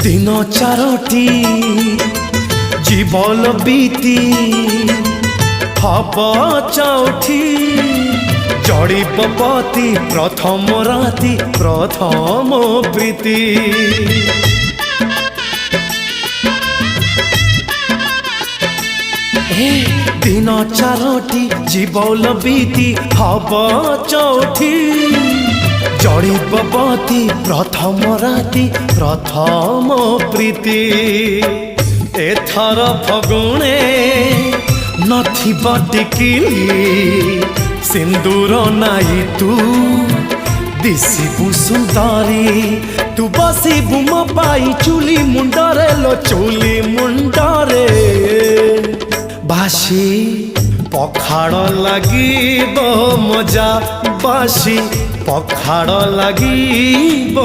दिन चारोटी जीवन बीती हब चौठी जड़िब पति प्रथम राति प्रथम प्रीति दिन चारोटी जीवन बीती हब चौठी जड़िब पति प्रथम राति प्रथम प्रीति एथर फगुणे नथिब टिकिली सिंदूर नाई तू दिशिबु सुंदरी तू बसिबु मो पाई चुली मुंडरे लो चुली मुंडरे बासी पखाड़ लागिब मजा बासी पखाड़ लागिब